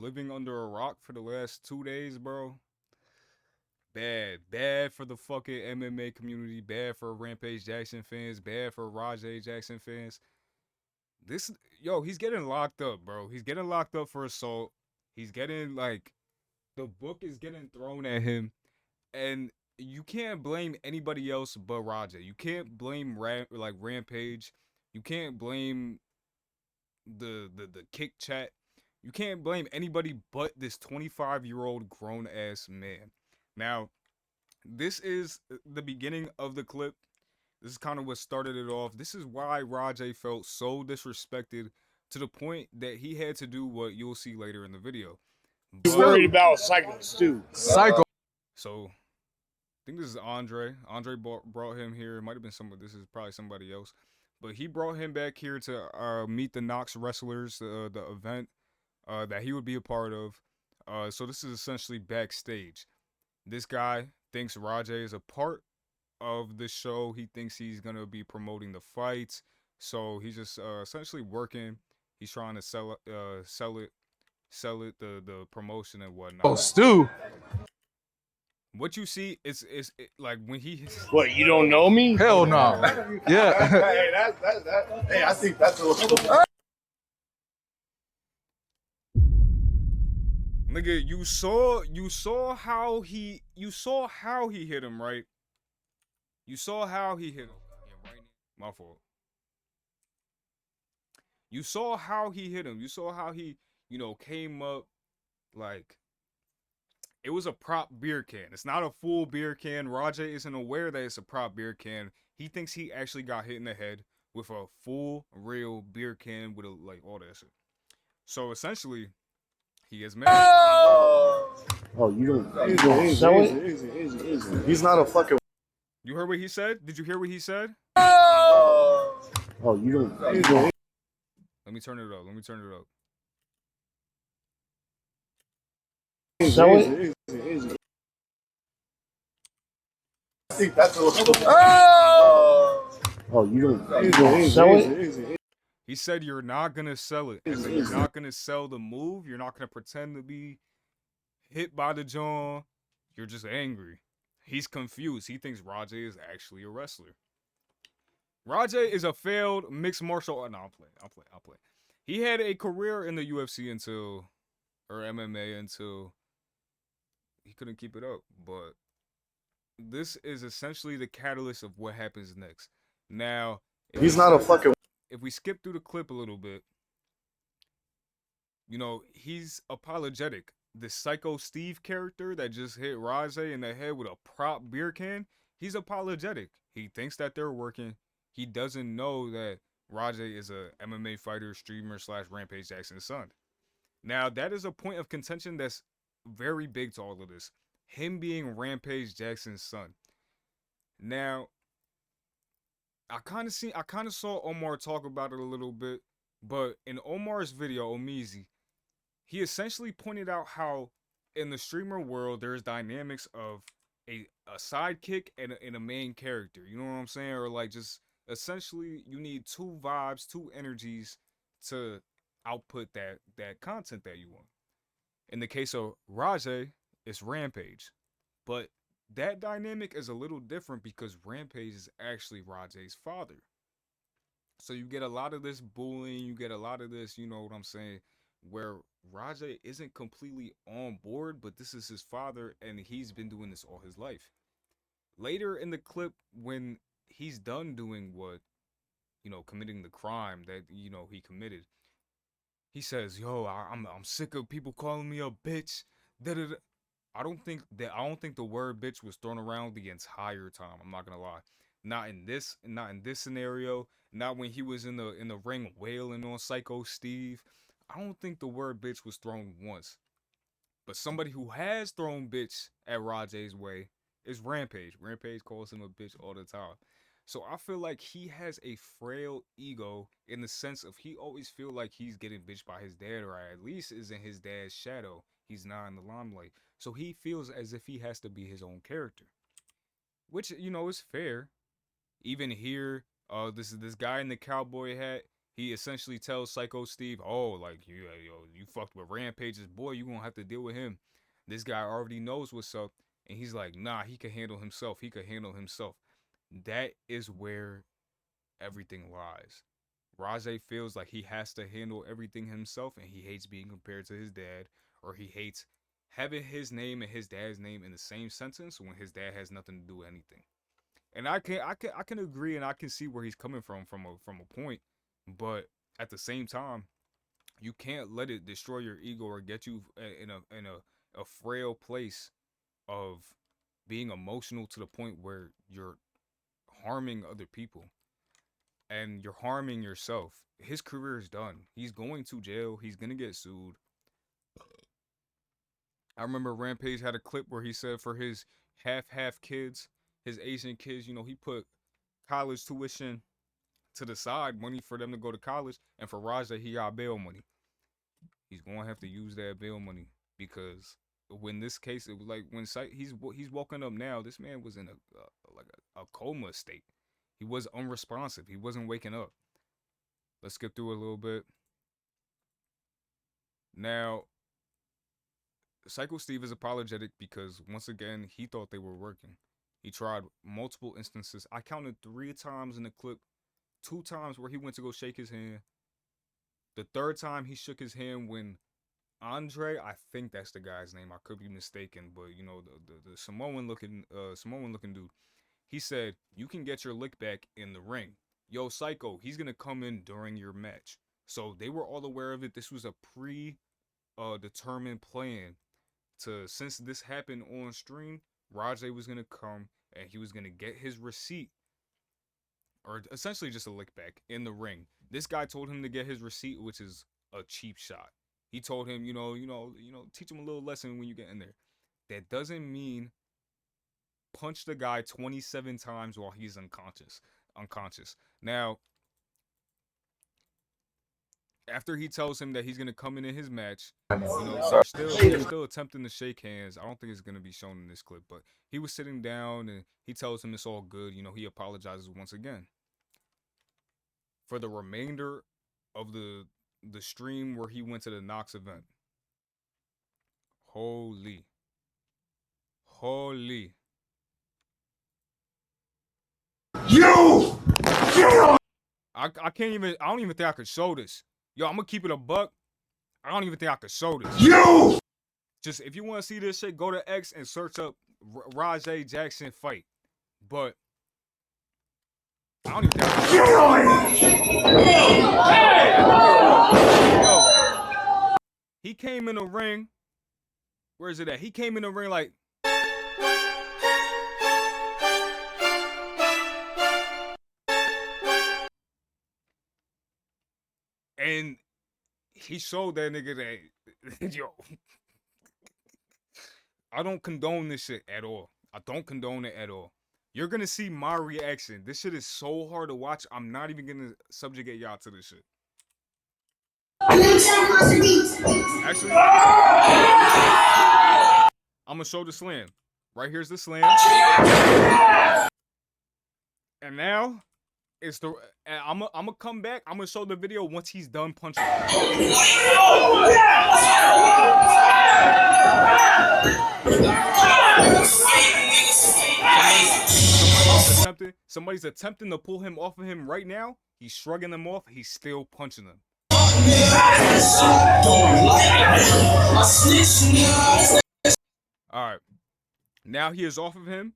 living under a rock for the last 2 days, bro. Bad for the fucking MMA community. Bad for Rampage Jackson fans. Bad for Rajay Jackson fans. This, yo, he's getting locked up, bro. He's getting locked up for assault. He's getting like the book is getting thrown at him, and you can't blame anybody else but Rajay. You can't blame Rampage. You can't blame the kick chat. You can't blame anybody but this 25-year-old grown ass man. Now, this is the beginning of the clip. This is kind of what started it off. This is why Rajay felt so disrespected to the point that he had to do what you'll see later in the video. You're worried about cyclists too. Psycho. So, I think this is Andre. Andre brought him here. It might have been somebody. This is probably somebody else. But he brought him back here to meet the Knox wrestlers, the event that he would be a part of. So this is essentially backstage. This guy thinks Rajay is a part of the show. He thinks he's gonna be promoting the fights. So he's just essentially working. He's trying to sell it, the promotion and whatnot. Oh, Stu. What you see is like when he. What, you don't know me? Hell no. Yeah. Hey, hey, I think that's a little. Nigga, you saw how he hit him, right? You saw how he hit him. Yeah, right. My fault. You saw how he hit him. You saw how he, came up like it was a prop beer can. It's not a full beer can. Rajay isn't aware that it's a prop beer can. He thinks he actually got hit in the head with a full real beer can with all that shit. So essentially, he is mad. Oh, you don't sell it? Easy. He's not a fucking. You heard what he said? Did you hear what he said? Oh, you don't. Let me turn it up. Sell it? Easy. I think that's a little. Oh, you don't sell it? He said you're not gonna sell it. You're not gonna sell the move. You're not gonna pretend to be hit by the jaw. You're just angry. He's confused. He thinks Rajay is actually a wrestler. Rajay is a failed mixed martial art. No, I'll play. He had a career in the UFC or MMA until he couldn't keep it up. But this is essentially the catalyst of what happens next. Now, he's not a fucking. If we skip through the clip a little bit, he's apologetic. The Psycho Steve character that just hit Rajay in the head with a prop beer can, he's apologetic. He thinks that they're working. He doesn't know that Rajay is a MMA fighter, streamer / Rampage Jackson's son. Now, that is a point of contention that's very big to all of this. Him being Rampage Jackson's son. Now, I kind of saw Omar talk about it a little bit, but in Omar's video, Omizi, he essentially pointed out how in the streamer world there's dynamics of a sidekick and a main character. You know what I'm saying? Or like just essentially you need two vibes, two energies to output that content that you want. In the case of Rajay, it's Rampage. But that dynamic is a little different because Rampage is actually Rajay's father. So you get a lot of this bullying, you get a lot of this, you know what I'm saying, where Rajay isn't completely on board, but this is his father and he's been doing this all his life. Later in the clip, when he's done doing what, committing the crime that, he committed, he says, yo, I'm sick of people calling me a bitch. Da-da-da. I don't think the word bitch was thrown around the entire time. I'm not gonna lie. Not in this scenario. Not when he was in the ring wailing on Psycho Steve. I don't think the word bitch was thrown once. But somebody who has thrown bitch at Rajay's way is Rampage. Rampage calls him a bitch all the time. So I feel like he has a frail ego in the sense of he always feel like he's getting bitched by his dad, or at least is in his dad's shadow. He's not in the limelight. So he feels as if he has to be his own character. Which, is fair. Even here, this guy in the cowboy hat, he essentially tells Psycho Steve, "Oh, like you fucked with Rampage's boy. You gonna have to deal with him." This guy already knows what's up, and he's like, "Nah, he can handle himself. He can handle himself." That is where everything lies. Rajay feels like he has to handle everything himself, and he hates being compared to his dad, or he hates having his name and his dad's name in the same sentence when his dad has nothing to do with anything. And I can agree, and I can see where he's coming from a point, but at the same time, you can't let it destroy your ego or get you in a frail place of being emotional to the point where you're harming other people and you're harming yourself. His career is done. He's going to jail. He's gonna get sued. I remember Rampage had a clip where he said for his half kids, his Asian kids, he put college tuition to the side, money for them to go to college, and for Raja, he got bail money. He's going to have to use that bail money because when this case, it was like when he's woken up now. This man was in a coma state. He was unresponsive. He wasn't waking up. Let's skip through a little bit. Now, Psycho Steve is apologetic because once again he thought they were working. He tried multiple instances. I counted 3 times in the clip. 2 times where he went to go shake his hand. The 3rd time he shook his hand when Andre, I think that's the guy's name. I could be mistaken, but the Samoan looking dude. He said, "You can get your lick back in the ring." Yo, Psycho, he's gonna come in during your match. So they were all aware of it. This was a determined plan. Since this happened on stream, Rajay was gonna come and he was gonna get his receipt, or essentially just a lick back in the ring. This guy told him to get his receipt, which is a cheap shot. He told him, teach him a little lesson when you get in there. That doesn't mean punch the guy 27 times while he's unconscious. Now, after he tells him that he's gonna come in his match, they're still attempting to shake hands. I don't think it's gonna be shown in this clip, but he was sitting down and he tells him it's all good. He apologizes once again. For the remainder of the stream where he went to the Knox event, holy, You! I don't even think I could show this. Yo, I'm gonna keep it a buck. I don't even think I could show this. You! Just if you want to see this shit, go to X and search up Rajay Jackson fight. But I don't even think I could. Yo, he came in the ring. Where is it at? He came in the ring like. And he showed that nigga that, yo, I don't condone this shit at all. I don't condone it at all. You're going to see my reaction. This shit is so hard to watch. I'm not even going to subjugate y'all to this shit. Actually, I'm going to show the slam. Right here's the slam. And now, I'm gonna come back. I'm gonna show the video once he's done punching. Somebody's attempting to pull him off of him right now. He's shrugging them off. He's still punching them. All right. Now he is off of him.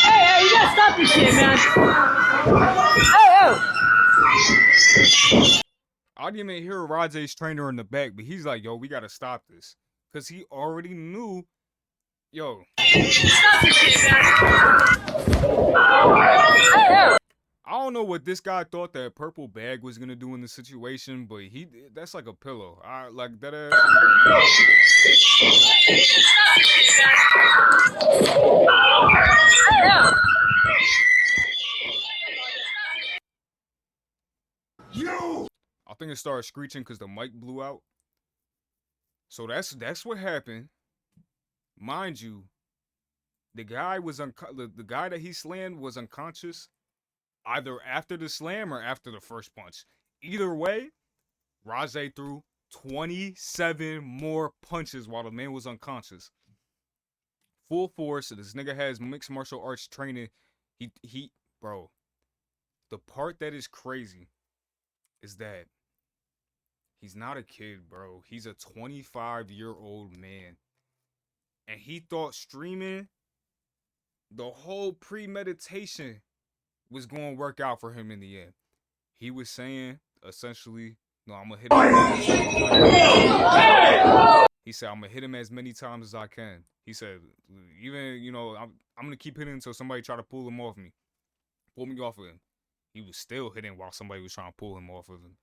Hey, you gotta stop this shit, man. Hey. I didn't even hear Rajay's trainer in the back, but he's like, yo, we gotta stop this. Because he already knew, yo. Stop this shit, man. I don't know what this guy thought that purple bag was gonna do in the situation, but that's like a pillow. I like that. You! I think it started screeching because the mic blew out. So that's what happened. Mind you, The guy was the guy that he slammed was unconscious either after the slam or after the first punch. Either way, Rajay threw 27 more punches while the man was unconscious. Full force. This nigga has mixed martial arts training. Bro, the part that is crazy is that he's not a kid, bro. He's a 25-year-old man. And he thought streaming the whole premeditation was going to work out for him in the end. He was saying, essentially, no, I'm going to hit him. He said, I'm going to hit him as many times as I can. He said, even, I'm going to keep hitting until somebody try to pull him off me. Pull me off of him. He was still hitting while somebody was trying to pull him off of him.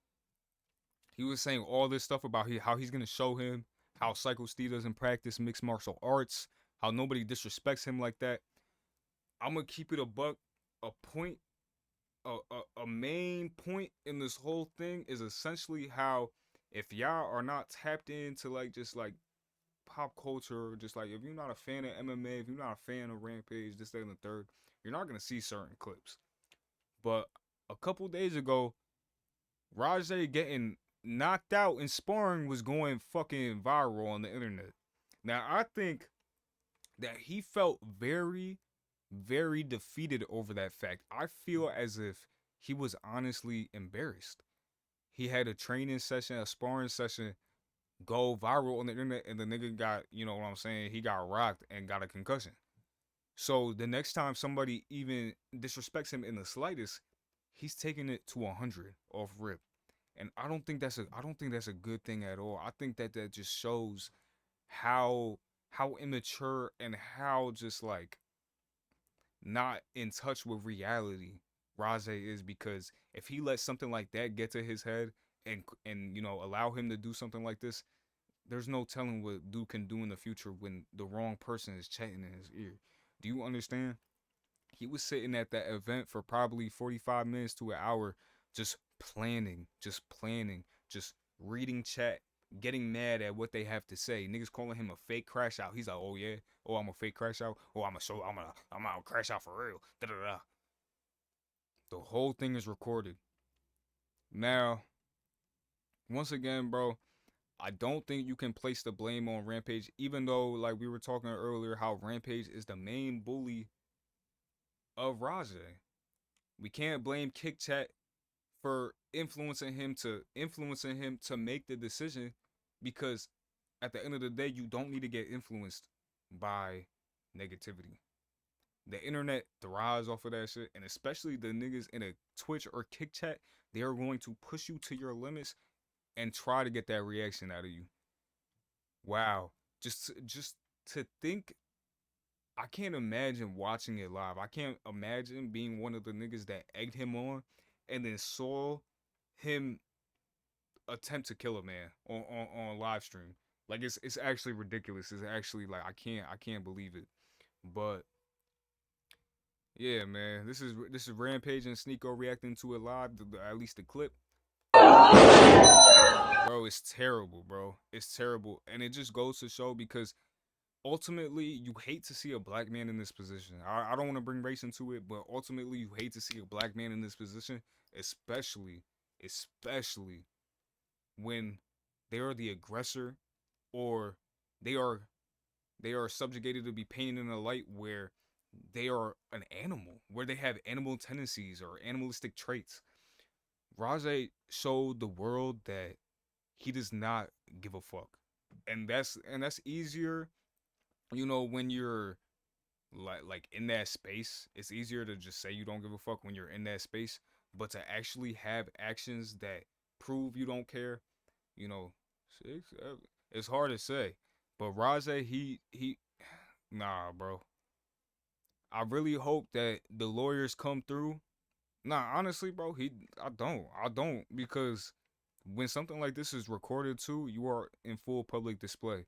He was saying all this stuff about how he's going to show him how Psycho Steve doesn't practice mixed martial arts, how nobody disrespects him like that. I'm going to keep it a buck. A main point in this whole thing is essentially how if y'all are not tapped into like just like pop culture, just like if you're not a fan of MMA, if you're not a fan of Rampage, this, that, and the third, you're not going to see certain clips. But a couple days ago, Rajay getting knocked out in sparring was going fucking viral on the internet. Now, I think that he felt very, very defeated over that fact. I feel as if he was honestly embarrassed. He had a training session, a sparring session go viral on the internet, and the nigga got, you know what I'm saying, he got rocked and got a concussion. So the next time somebody even disrespects him in the slightest, he's taking it to 100 off rip. And I don't think that's a good thing at all. I think that just shows how immature and how just like not in touch with reality Rajay is, because if he lets something like that get to his head and allow him to do something like this, there's no telling what dude can do in the future when the wrong person is chatting in his ear. Do you understand? He was sitting at that event for probably 45 minutes to an hour just planning, just reading chat, getting mad at what they have to say. Niggas calling him a fake crash out. He's like, "Oh yeah, oh I'm a fake crash out. Oh I'm gonna crash out for real." Da da da. The whole thing is recorded. Now, once again, bro, I don't think you can place the blame on Rampage, even though, like we were talking earlier, how Rampage is the main bully of Rajay. We can't blame Kick Chat for influencing him to make the decision, because at the end of the day, you don't need to get influenced by negativity. The internet thrives off of that shit, and especially the niggas in a Twitch or Kick Chat, they are going to push you to your limits and try to get that reaction out of you. Wow. Just to think, I can't imagine watching it live. I can't imagine being one of the niggas that egged him on and then saw him attempt to kill a man on live stream. Like it's actually ridiculous. It's actually like I can't believe it. But yeah, man, this is Rampage and Sneeko reacting to it live. At least the clip. Bro, it's terrible, bro. It's terrible. And it just goes to show, because ultimately you hate to see a black man in this position. I don't want to bring race into it, but ultimately you hate to see a black man in this position, especially when they are the aggressor, or they are subjugated to be painted in a light where they are an animal, where they have animal tendencies or animalistic traits. Rajay showed the world that he does not give a fuck. And that's easier, when you're like in that space. It's easier to just say you don't give a fuck when you're in that space, but to actually have actions that prove you don't care, you know, it's hard to say. But Rajay, he nah, bro. I really hope that the lawyers come through. Nah, honestly, bro, I don't, because when something like this is recorded too, you are in full public display.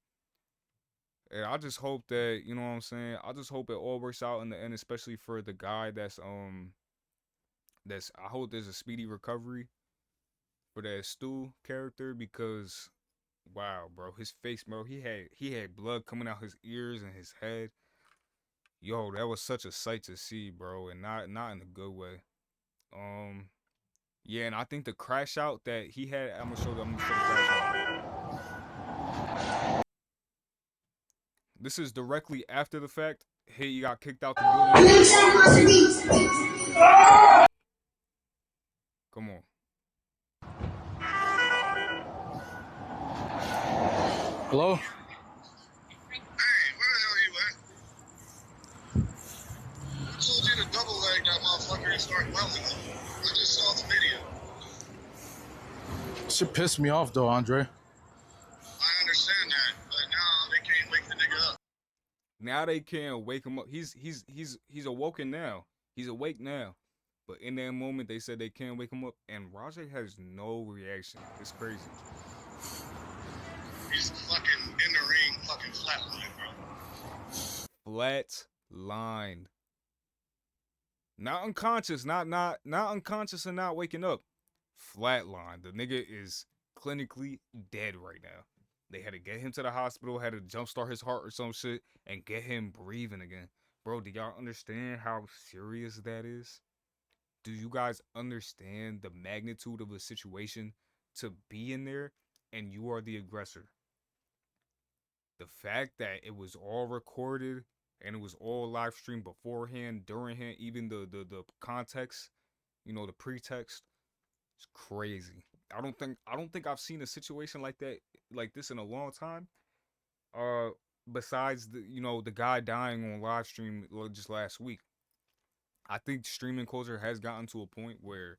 And I just hope that, you know what I'm saying? I just hope it all works out in the end, especially for the guy I hope there's a speedy recovery for that Stu character, because wow, bro, his face, bro, he had blood coming out his ears and his head. Yo, that was such a sight to see, bro, and not in a good way. Um, yeah, and I think the crash out that he had, I'm gonna show the crash out. This is directly after the fact. He got kicked out the building. Come on. Hello? Hey, where the hell you at? Who told you to double leg that motherfucker and start welding him? I just saw the video. Shit pissed me off though, Andre. I understand that, but now they can't wake the nigga up. Now they can't wake him up. He's awoken now. He's awake now. But in that moment, they said they can't wake him up, and Rajay has no reaction. It's crazy. He's fucking in the ring, fucking flatline, bro. Flat lined. Not unconscious, not unconscious and not waking up. Flatline. The nigga is clinically dead right now. They had to get him to the hospital, had to jumpstart his heart or some shit, and get him breathing again. Bro, do y'all understand how serious that is? Do you guys understand the magnitude of a situation to be in there and you are the aggressor? The fact that it was all recorded and it was all live streamed beforehand, duringhand, even the context, you know, the pretext, it's crazy. I don't think I've seen a situation like this in a long time. Besides the guy dying on live stream just last week. I think streaming culture has gotten to a point where,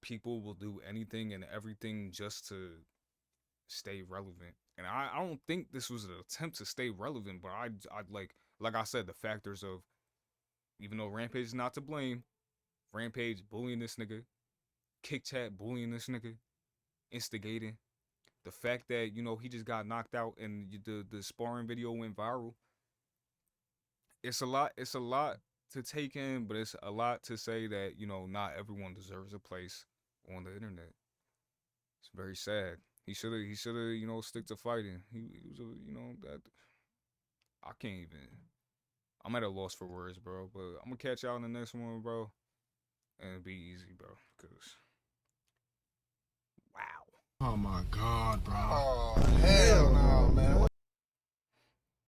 people will do anything and everything just to stay relevant. And I don't think this was an attempt to stay relevant, but I like I said, the factors of, even though Rampage is not to blame, Rampage bullying this nigga, Kick Chat bullying this nigga, instigating. The fact that, he just got knocked out and the sparring video went viral. It's a lot to take in, but it's a lot to say that, not everyone deserves a place on the internet. It's very sad. He should have, stick to fighting. He was that I can't even. I'm at a loss for words, bro, but I'm gonna catch y'all in the next one, bro. And be easy, bro, cuz wow. Oh my God, bro. Oh, hell no.